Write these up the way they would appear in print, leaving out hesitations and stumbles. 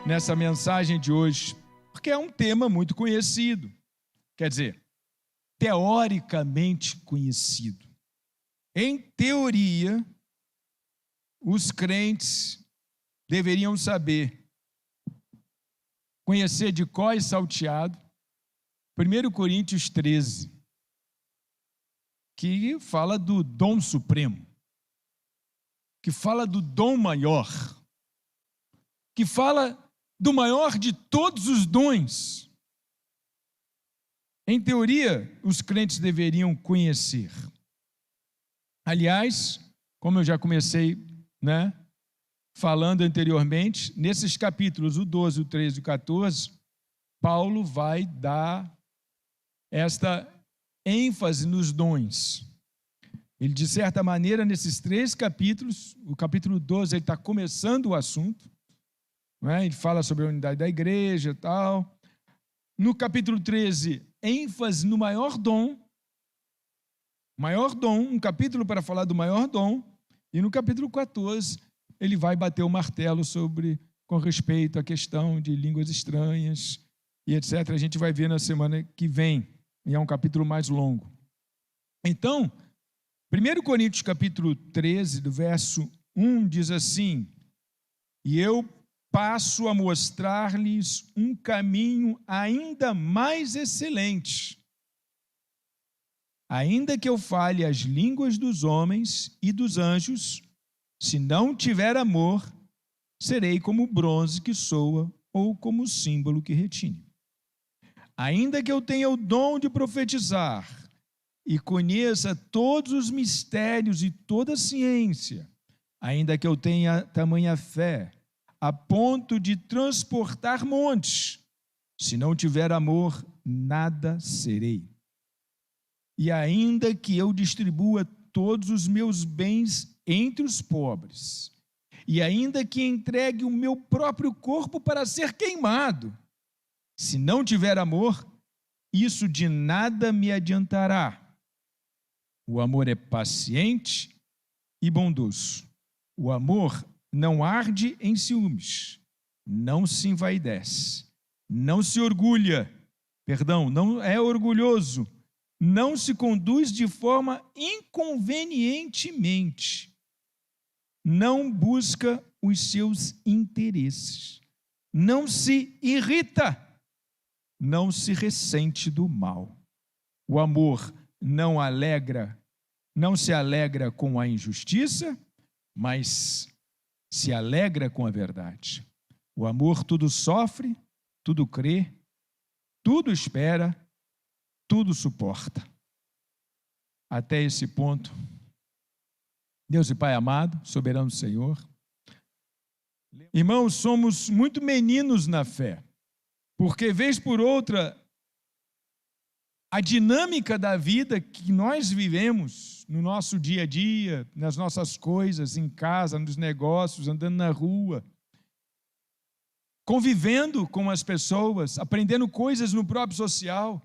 nessa mensagem de hoje, porque é um tema muito conhecido, quer dizer, teoricamente conhecido. Em teoria, os crentes deveriam saber, conhecer de cor e salteado, 1 Coríntios 13, que fala do dom supremo, que fala do dom maior, que fala do maior de todos os dons. Em teoria, os crentes deveriam conhecer. Aliás, como eu já comecei, falando anteriormente, nesses capítulos, o 12, o 13 e o 14, Paulo vai dar esta ênfase nos dons. Ele, de certa maneira, nesses 3 capítulos, o capítulo 12, ele está começando o assunto, ele fala sobre a unidade da igreja e tal. No capítulo 13, ênfase no maior dom, um capítulo para falar do maior dom, e no capítulo 14, ele vai bater o martelo com respeito à questão de línguas estranhas e etc. A gente vai ver na semana que vem, e é um capítulo mais longo. Então, 1 Coríntios capítulo 13, do verso 1, diz assim: e eu passo a mostrar-lhes um caminho ainda mais excelente. Ainda que eu fale as línguas dos homens e dos anjos, se não tiver amor, serei como o bronze que soa ou como o símbolo que retine. Ainda que eu tenha o dom de profetizar e conheça todos os mistérios e toda a ciência, ainda que eu tenha tamanha fé, a ponto de transportar montes, se não tiver amor, nada serei. E ainda que eu distribua todos os meus bens entre os pobres, e ainda que entregue o meu próprio corpo para ser queimado, se não tiver amor, isso de nada me adiantará. O amor é paciente e bondoso. O amor não arde em ciúmes, não se envaidece, não se orgulha, não é orgulhoso, não se conduz de forma inconvenientemente, não busca os seus interesses, não se irrita, não se ressente do mal. O amor não se alegra com a injustiça, mas se alegra com a verdade. O amor tudo sofre, tudo crê, tudo espera, tudo suporta. Até esse ponto, Deus e Pai amado, soberano Senhor, irmãos, somos muito meninos na fé, porque vez por outra, a dinâmica da vida que nós vivemos no nosso dia a dia, nas nossas coisas, em casa, nos negócios, andando na rua, convivendo com as pessoas, aprendendo coisas no próprio social,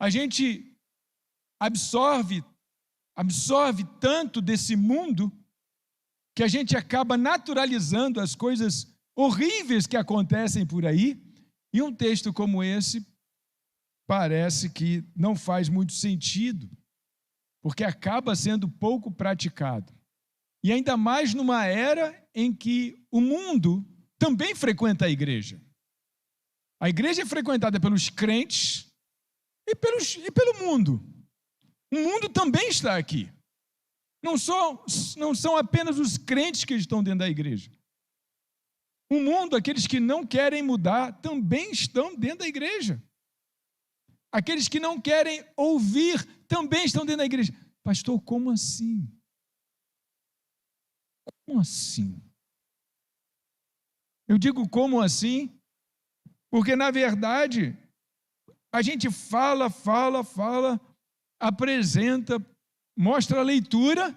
a gente absorve tanto desse mundo que a gente acaba naturalizando as coisas horríveis que acontecem por aí, e um texto como esse parece que não faz muito sentido, porque acaba sendo pouco praticado. E ainda mais numa era em que o mundo também frequenta a igreja. A igreja é frequentada pelos crentes e pelo mundo. O mundo também está aqui. Não são apenas os crentes que estão dentro da igreja. O mundo, aqueles que não querem mudar, também estão dentro da igreja. Aqueles que não querem ouvir também estão dentro da igreja. Pastor, como assim? Como assim? Eu digo como assim, porque na verdade a gente fala, apresenta, mostra a leitura,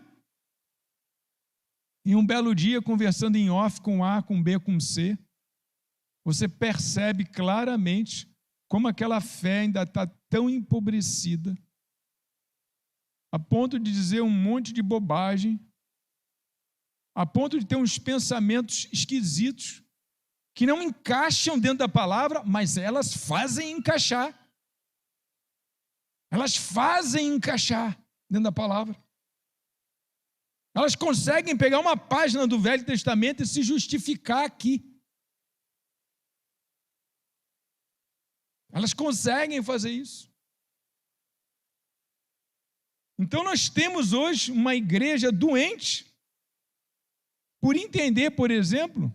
e um belo dia, conversando em off com A, com B, com C, você percebe claramente como aquela fé ainda está tão empobrecida, a ponto de dizer um monte de bobagem, a ponto de ter uns pensamentos esquisitos, que não encaixam dentro da palavra, mas elas fazem encaixar. Elas fazem encaixar dentro da palavra. Elas conseguem pegar uma página do Velho Testamento e se justificar aqui. Elas conseguem fazer isso. Então nós temos hoje uma igreja doente por entender, por exemplo,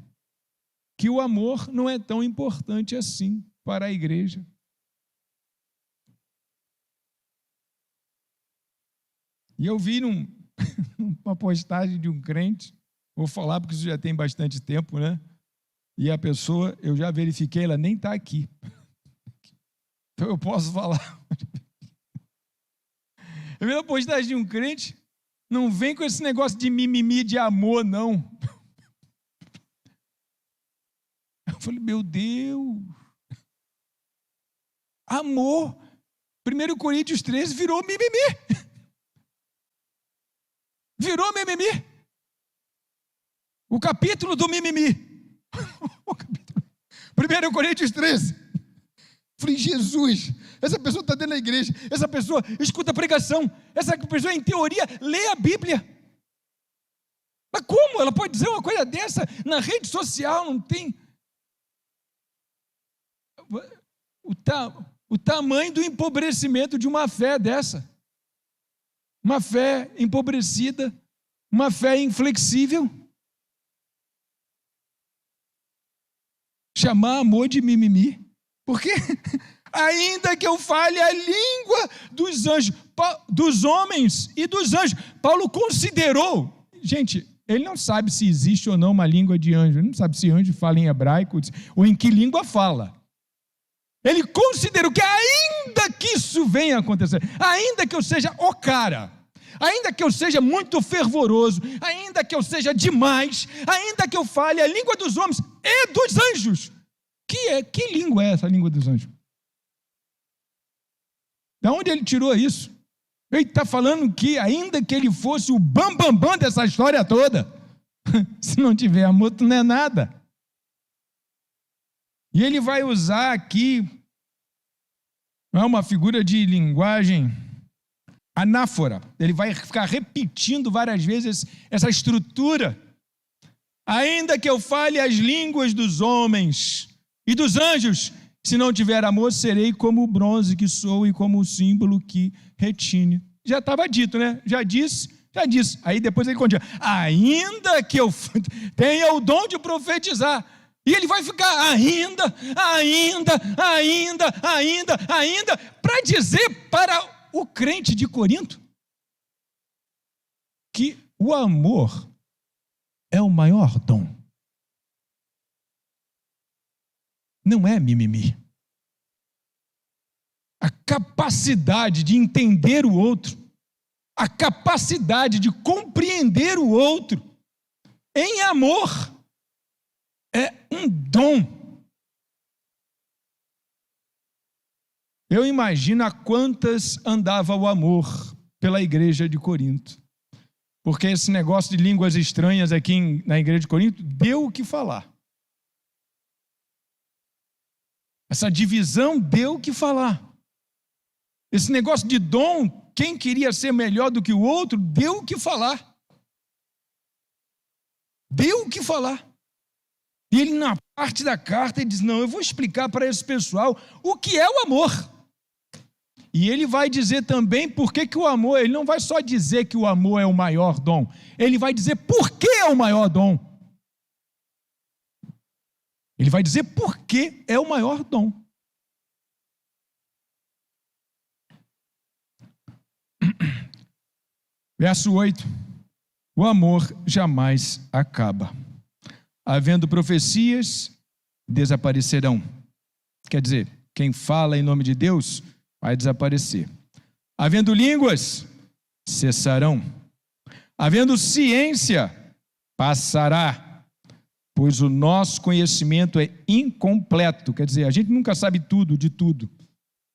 que o amor não é tão importante assim para a igreja. E eu vi uma postagem de um crente, vou falar porque isso já tem bastante tempo, né? E a pessoa, eu já verifiquei, ela nem está aqui. Então eu posso falar. Eu vi uma postagem de um crente, não vem com esse negócio de mimimi de amor, não. Eu falei, meu Deus. Amor. 1 Coríntios 13 virou mimimi. Virou mimimi. O capítulo do mimimi. 1 Coríntios 13. Falei, Jesus, essa pessoa está dentro da igreja, essa pessoa escuta a pregação, essa pessoa, em teoria, lê a Bíblia. Mas como ela pode dizer uma coisa dessa na rede social? Não tem. O tamanho do empobrecimento de uma fé dessa. Uma fé empobrecida, uma fé inflexível. Chamar amor de mimimi. Porque ainda que eu fale a língua dos anjos, dos homens e dos anjos, Paulo considerou, gente, ele não sabe se existe ou não uma língua de anjo, ele não sabe se anjo fala em hebraico ou em que língua fala. Ele considerou que ainda que isso venha a acontecer, ainda que eu seja o cara, ainda que eu seja muito fervoroso, ainda que eu seja demais, ainda que eu fale a língua dos homens e dos anjos, que língua é essa língua dos anjos? De onde ele tirou isso? Ele está falando que ainda que ele fosse o bambambam dessa história toda, se não tiver amor, tu não é nada. E ele vai usar aqui uma figura de linguagem anáfora. Ele vai ficar repetindo várias vezes essa estrutura. Ainda que eu fale as línguas dos homens e dos anjos, se não tiver amor, serei como o bronze que sou e como o símbolo que retine. Já estava dito, né? Já disse. Aí depois ele continua. Ainda que eu tenha o dom de profetizar. E ele vai ficar ainda, para dizer para o crente de Corinto que o amor é o maior dom. Não é mimimi. A capacidade de entender o outro, a capacidade de compreender o outro em amor é um dom. Eu imagino a quantas andava o amor pela igreja de Corinto. Porque esse negócio de línguas estranhas aqui na igreja de Corinto deu o que falar. Essa divisão deu o que falar. Esse negócio de dom, quem queria ser melhor do que o outro, deu o que falar. Deu o que falar. E ele, na parte da carta, ele diz, não, eu vou explicar para esse pessoal o que é o amor. E ele vai dizer também por que o amor, ele não vai só dizer que o amor é o maior dom, ele vai dizer por que é o maior dom. Ele vai dizer por que é o maior dom. Verso 8. O amor jamais acaba. Havendo profecias, desaparecerão. Quer dizer, quem fala em nome de Deus vai desaparecer. Havendo línguas, cessarão. Havendo ciência, passará. Pois o nosso conhecimento é incompleto. Quer dizer, a gente nunca sabe tudo de tudo.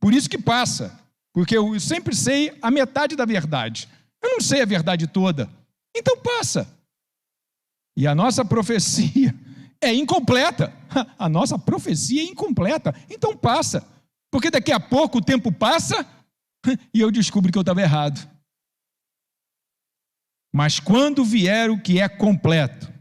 Por isso que passa. Porque eu sempre sei a metade da verdade. Eu não sei a verdade toda. Então passa. E a nossa profecia é incompleta. A nossa profecia é incompleta. Então passa. Porque daqui a pouco o tempo passa e eu descubro que eu estava errado. Mas quando vier o que é completo,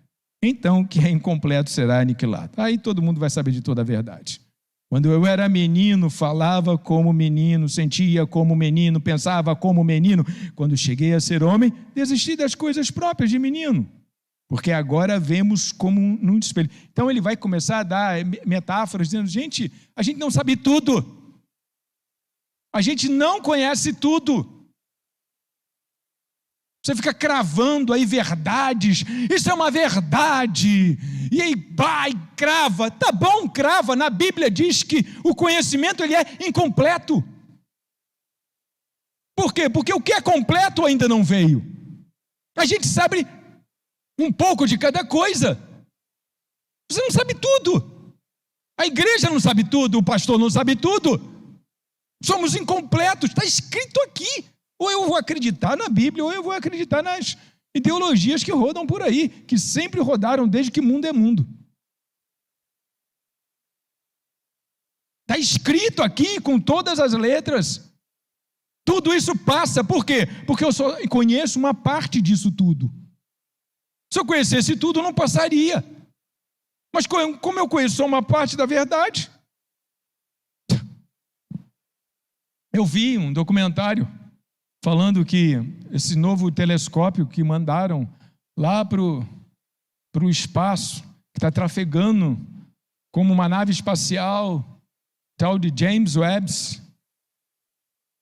então o que é incompleto será aniquilado. Aí todo mundo vai saber de toda a verdade. Quando eu era menino, falava como menino, sentia como menino, pensava como menino. Quando cheguei a ser homem, desisti das coisas próprias de menino. Porque agora vemos como num espelho. Então ele vai começar a dar metáforas, dizendo, gente, a gente não sabe tudo. A gente não conhece tudo. Você fica cravando aí verdades, isso é uma verdade, e aí vai, crava, tá bom, crava, na Bíblia diz que o conhecimento ele é incompleto. Por quê? Porque o que é completo ainda não veio. A gente sabe um pouco de cada coisa, você não sabe tudo, a igreja não sabe tudo, o pastor não sabe tudo, somos incompletos, está escrito aqui. Ou eu vou acreditar na Bíblia, ou eu vou acreditar nas ideologias que rodam por aí, que sempre rodaram desde que mundo é mundo. Está escrito aqui com todas as letras. Tudo isso passa, por quê? Porque eu só conheço uma parte disso tudo. Se eu conhecesse tudo, não passaria. Mas como eu conheço só uma parte da verdade, eu vi um documentário falando que esse novo telescópio que mandaram lá para o espaço, que está trafegando como uma nave espacial, tal de James Webb,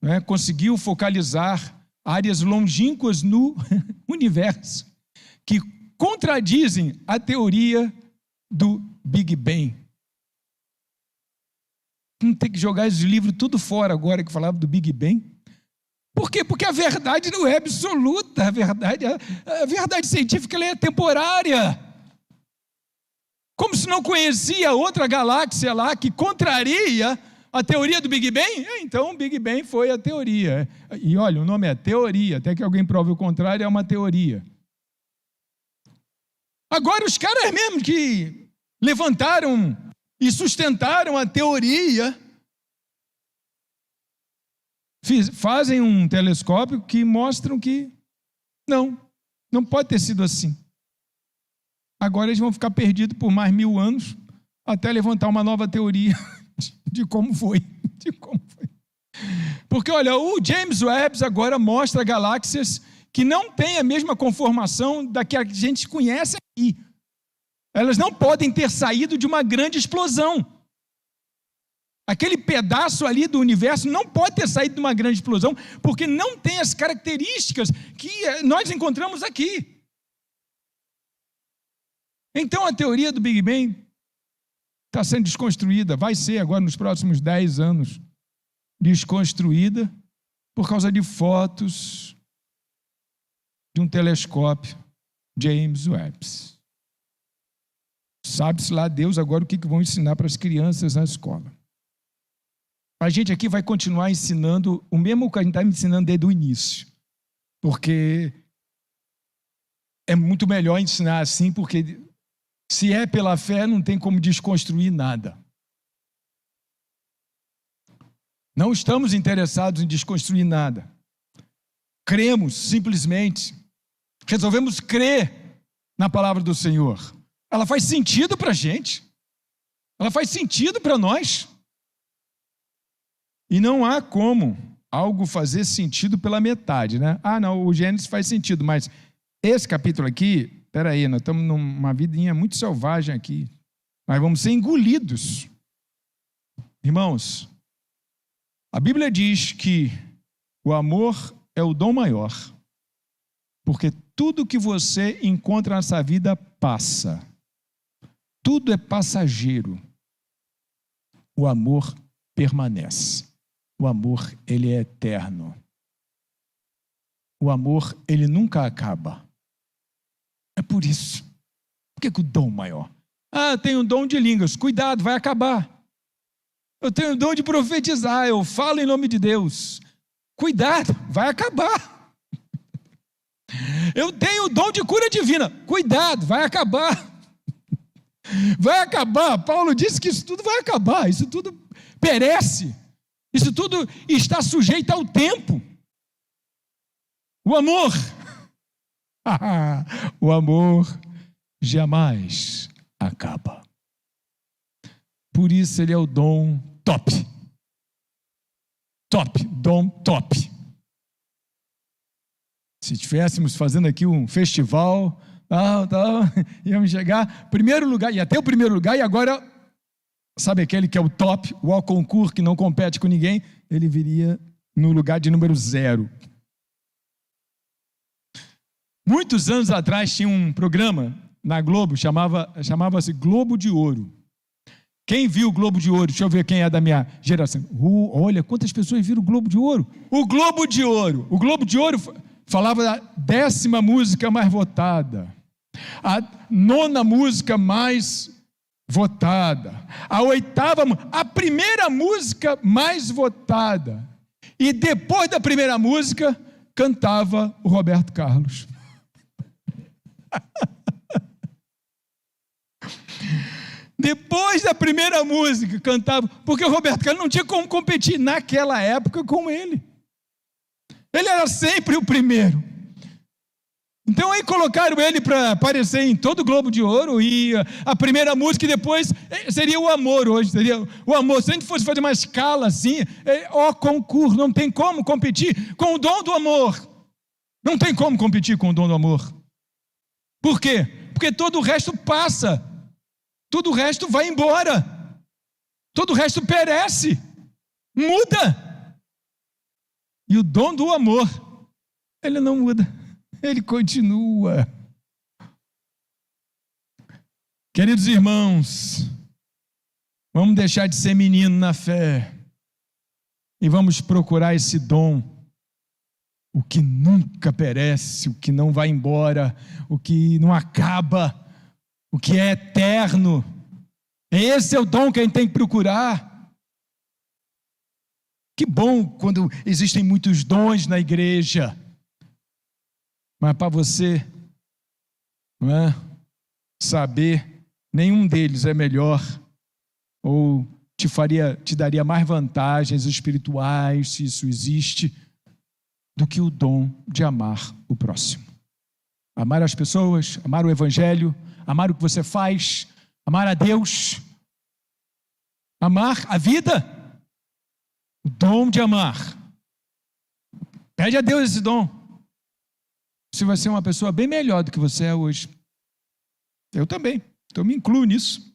né, conseguiu focalizar áreas longínquas no universo, que contradizem a teoria do Big Bang. Não tem que jogar esse livro tudo fora agora que falava do Big Bang. Por quê? Porque a verdade não é absoluta, a verdade científica ela é temporária. Como se não conhecia outra galáxia lá que contraria a teoria do Big Bang? Então o Big Bang foi a teoria. E olha, o nome é teoria, até que alguém prove o contrário, é uma teoria. Agora os caras mesmo que levantaram e sustentaram a teoria, fazem um telescópio que mostram que não pode ter sido assim. Agora eles vão ficar perdidos por mais 1000 anos até levantar uma nova teoria de como foi. Porque, olha, o James Webb agora mostra galáxias que não têm a mesma conformação da que a gente conhece aqui. Elas não podem ter saído de uma grande explosão. Aquele pedaço ali do universo não pode ter saído de uma grande explosão, porque não tem as características que nós encontramos aqui. Então a teoria do Big Bang está sendo desconstruída, vai ser agora nos próximos 10 anos desconstruída por causa de fotos de um telescópio James Webb. Sabe-se lá Deus agora o que vão ensinar para as crianças na escola. A gente aqui vai continuar ensinando o mesmo que a gente está ensinando desde o início, porque é muito melhor ensinar assim, porque se é pela fé, não tem como desconstruir nada. Não estamos interessados em desconstruir nada. Cremos, simplesmente. Resolvemos crer na palavra do Senhor. Ela faz sentido para a gente. Ela faz sentido para nós. E não há como algo fazer sentido pela metade, né? Não, o Gênesis faz sentido, mas esse capítulo aqui, peraí, nós estamos numa vidinha muito selvagem aqui. Nós vamos ser engolidos. Irmãos, a Bíblia diz que o amor é o dom maior, porque tudo que você encontra nessa vida passa. Tudo é passageiro. O amor permanece. O amor, ele é eterno. O amor, ele nunca acaba. É por isso. Por que o dom maior? Eu tenho um dom de línguas. Cuidado, vai acabar. Eu tenho o dom de profetizar. Eu falo em nome de Deus. Cuidado, vai acabar. Eu tenho o dom de cura divina. Cuidado, vai acabar. Vai acabar. Paulo disse que isso tudo vai acabar, isso tudo perece, isso tudo está sujeito ao tempo. O amor, o amor jamais acaba. Por isso ele é o dom top. Top, dom top. Se estivéssemos fazendo aqui um festival, íamos chegar, primeiro lugar, e até o primeiro lugar, e agora, sabe aquele que é o top, o ao concurso, que não compete com ninguém, ele viria no lugar de número 0. Muitos anos atrás tinha um programa na Globo, chamava-se Globo de Ouro. Quem viu o Globo de Ouro? Deixa eu ver quem é da minha geração. Olha, quantas pessoas viram o Globo de Ouro? O Globo de Ouro falava da 10ª música mais votada, a 9ª música mais votada, a 8ª, a primeira música mais votada. E depois da primeira música, cantava o Roberto Carlos. Depois da primeira música, cantava, porque o Roberto Carlos não tinha como competir naquela época com ele. Ele era sempre o primeiro. Então aí colocaram ele para aparecer em todo o Globo de Ouro, e a primeira música, e depois seria o amor hoje, seria o amor. Se a gente fosse fazer uma escala assim, concurso, não tem como competir com o dom do amor. Não tem como competir com o dom do amor. Por quê? Porque todo o resto passa. Todo o resto vai embora. Todo o resto perece. Muda. E o dom do amor, ele não muda. Ele continua. Queridos irmãos, vamos deixar de ser menino na fé e vamos procurar esse dom, o que nunca perece, o que não vai embora, o que não acaba, o que é eterno. Esse é o dom que a gente tem que procurar. Que bom quando existem muitos dons na igreja, mas para você, não é, saber, nenhum deles é melhor ou te daria mais vantagens espirituais, se isso existe, do que o dom de amar o próximo. Amar as pessoas, amar o evangelho, amar o que você faz, amar a Deus, amar a vida, o dom de amar. Pede a Deus esse dom. Você vai ser uma pessoa bem melhor do que você é hoje. Eu também, então me incluo nisso.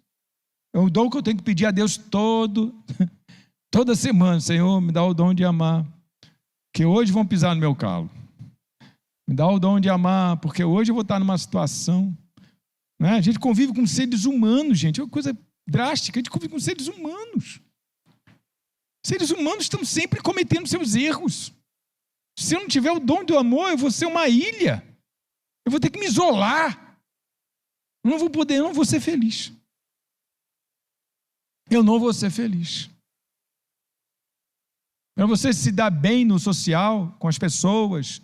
É um dom que eu tenho que pedir a Deus toda semana. Senhor, me dá o dom de amar, que hoje vão pisar no meu calo. Me dá o dom de amar, porque hoje eu vou estar numa situação, né? A gente convive com seres humanos, gente, é uma coisa drástica. A gente convive com seres humanos. Seres humanos estão sempre cometendo seus erros. Se eu não tiver o dom do amor, eu vou ser uma ilha. Eu vou ter que me isolar. Eu não vou ser feliz. Eu não vou ser feliz. Para você se dar bem no social, com as pessoas,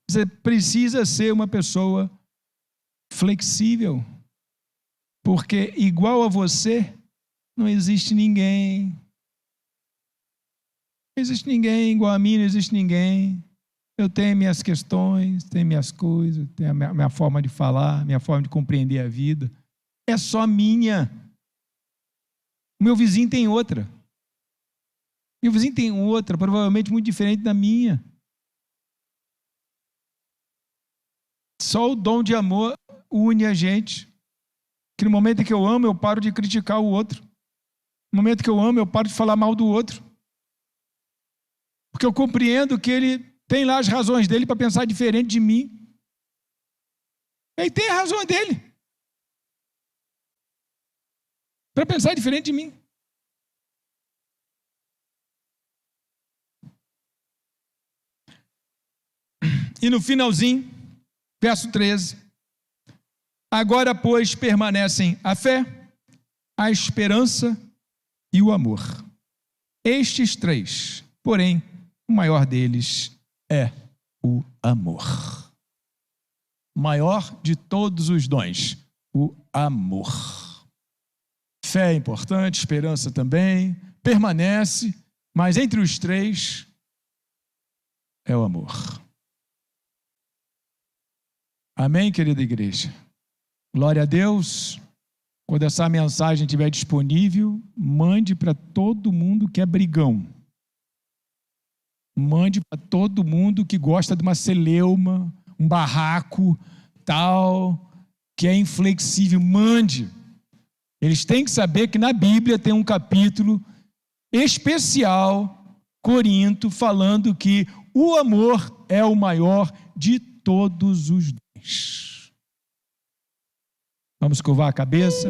você precisa ser uma pessoa flexível. Porque igual a você, não existe ninguém. Não existe ninguém igual a mim, não existe ninguém. Eu tenho minhas questões, tenho minhas coisas, tenho a minha forma de falar, minha forma de compreender a vida. É só minha. O meu vizinho tem outra. Meu vizinho tem outra, provavelmente muito diferente da minha. Só o dom de amor une a gente. Que no momento em que eu amo, eu paro de criticar o outro. No momento que eu amo, eu paro de falar mal do outro. Porque eu compreendo que ele tem lá as razões dele para pensar diferente de mim. Ele tem a razão dele para pensar diferente de mim. E no finalzinho, verso 13. Agora, pois, permanecem a fé, a esperança e o amor. Estes 3, porém, o maior deles é o amor. O maior de todos os dons, o amor. Fé é importante, esperança também, permanece, mas entre os três é o amor. Amém, querida igreja? Glória a Deus. Quando essa mensagem estiver disponível, mande para todo mundo que é brigão. Mande para todo mundo que gosta de uma celeuma, um barraco, tal, que é inflexível. Mande. Eles têm que saber que na Bíblia tem um capítulo especial, Corinto, falando que o amor é o maior de todos os dons. Vamos curvar a cabeça.